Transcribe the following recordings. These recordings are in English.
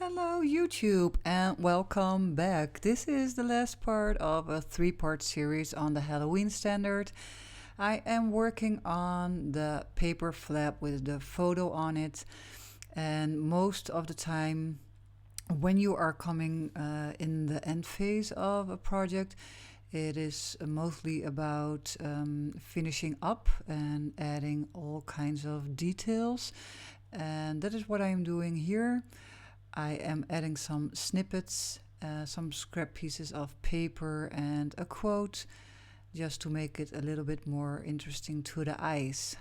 Hello YouTube and welcome back. This is the last part of a 3-part series on the Halloween standard. I am working on the paper flap with the photo on it, and most of the time when you are coming in the end phase of a project, it is mostly about finishing up and adding all kinds of details, and that is what I am doing here. I am adding some snippets, some scrap pieces of paper and a quote, just to make it a little bit more interesting to the eyes.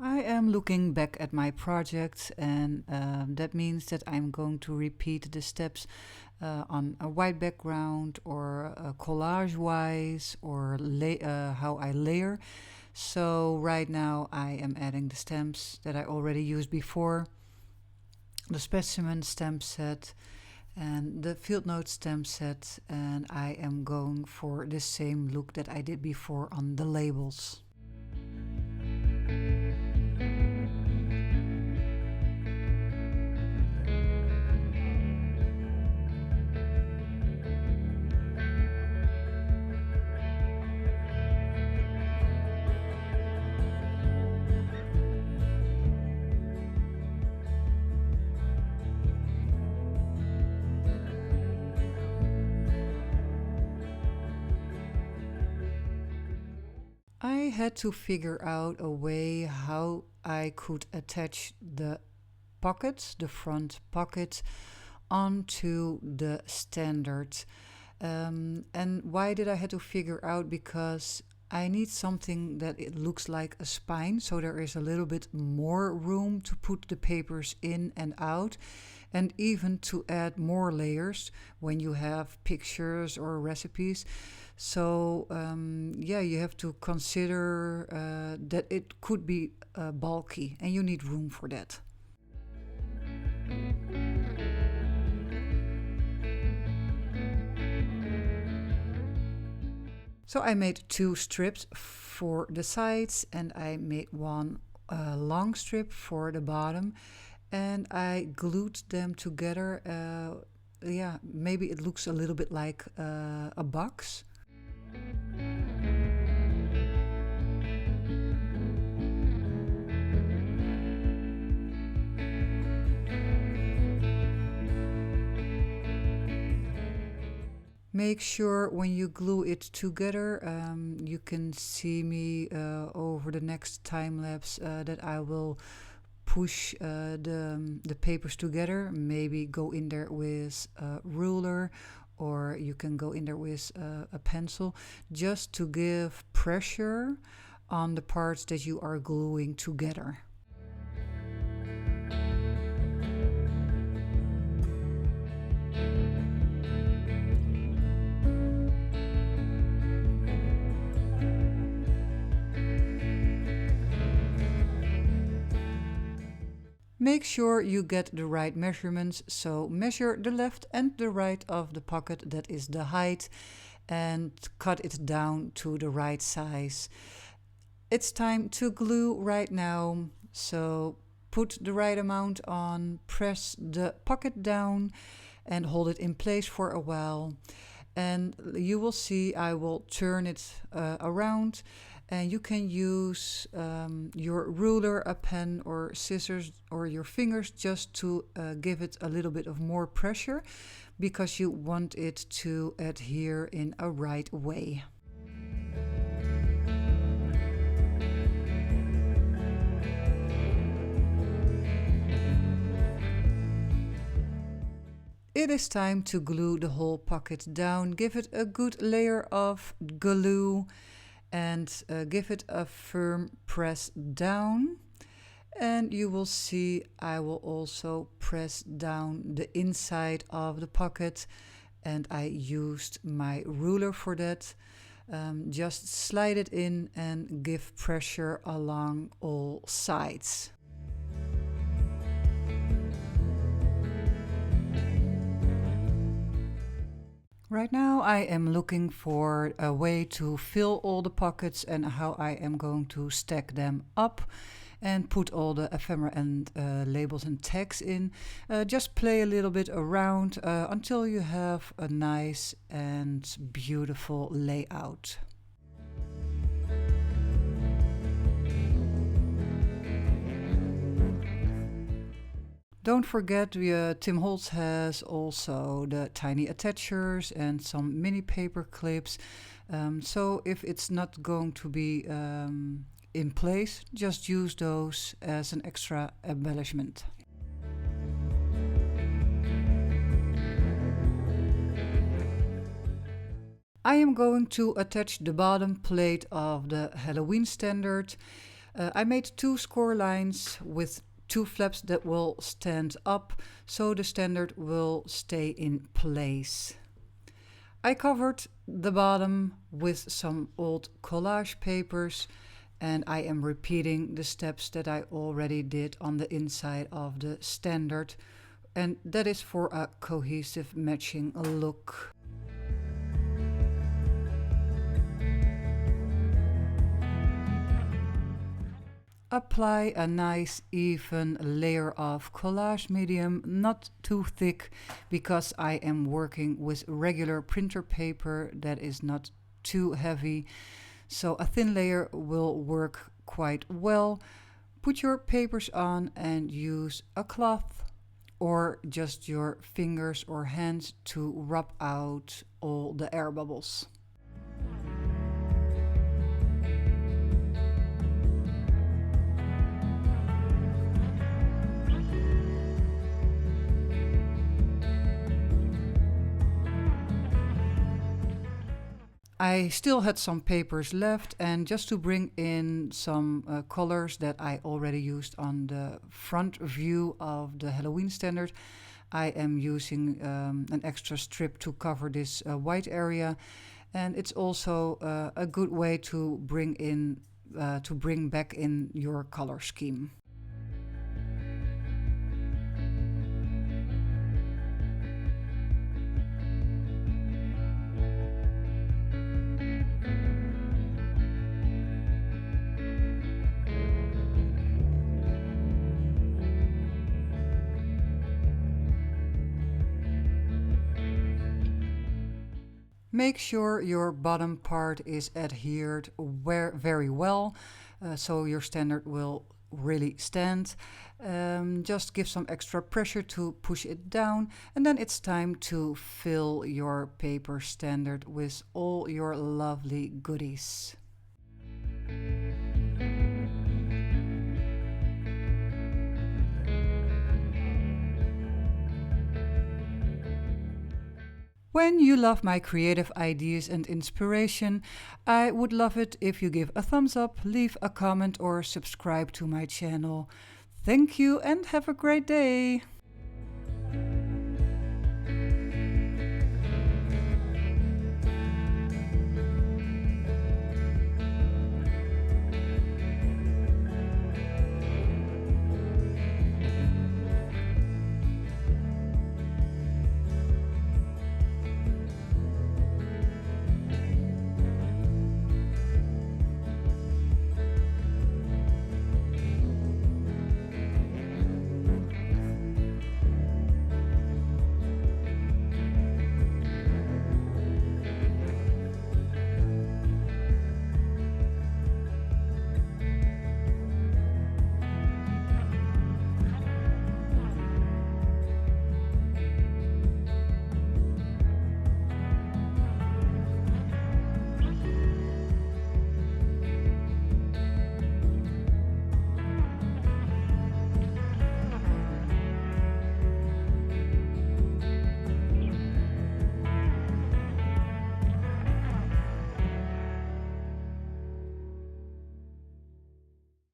I am looking back at my project, and that means that I'm going to repeat the steps on a white background or collage-wise, or how I layer. So right now I am adding the stamps that I already used before, the specimen stamp set and the field note stamp set, and I am going for the same look that I did before on the labels. I had to figure out a way how I could attach the pocket, the front pocket, onto the standard. And why did I have to figure out? Because I need something that it looks like a spine, so there is a little bit more room to put the papers in and out, and even to add more layers when you have pictures or recipes. So you have to consider that it could be bulky, and you need room for that. So I made 2 strips for the sides, and I made one long strip for the bottom, and I glued them together. Maybe it looks a little bit like a box. Make sure when you glue it together, you can see me over the next time lapse that I will push the papers together. Maybe go in there with a ruler, or you can go in there with a pencil, just to give pressure on the parts that you are gluing together. Make sure you get the right measurements, so measure the left and the right of the pocket, that is the height, and cut it down to the right size. It's time to glue right now, so put the right amount on, press the pocket down and hold it in place for a while. And you will see I will turn it around, and you can use your ruler, a pen or scissors, or your fingers, just to give it a little bit of more pressure, because you want it to adhere in a right way. It is time to glue the whole pocket down. Give it a good layer of glue and give it a firm press down. And you will see I will also press down the inside of the pocket, and I used my ruler for that. Just slide it in and give pressure along all sides. Right now I am looking for a way to fill all the pockets and how I am going to stack them up and put all the ephemera and labels and tags in. Just play a little bit around until you have a nice and beautiful layout. Don't forget, Tim Holtz has also the tiny attachers and some mini paper clips. So if it's not going to be in place, just use those as an extra embellishment. I am going to attach the bottom plate of the Halloween standard. I made 2 score lines with 2 flaps that will stand up, so the standard will stay in place. I covered the bottom with some old collage papers, and I am repeating the steps that I already did on the inside of the standard, and that is for a cohesive matching look. Apply a nice even layer of collage medium, not too thick, because I am working with regular printer paper that is not too heavy, so a thin layer will work quite well. Put your papers on and use a cloth or just your fingers or hands to rub out all the air bubbles. I still had some papers left, and just to bring in some colors that I already used on the front view of the Halloween standard, I am using an extra strip to cover this white area, and it's also a good way to bring back in your color scheme. Make sure your bottom part is adhered very well, so your standard will really stand. Just give some extra pressure to push it down, and then it's time to fill your paper standard with all your lovely goodies. When you love my creative ideas and inspiration, I would love it if you give a thumbs up, leave a comment or subscribe to my channel. Thank you and have a great day!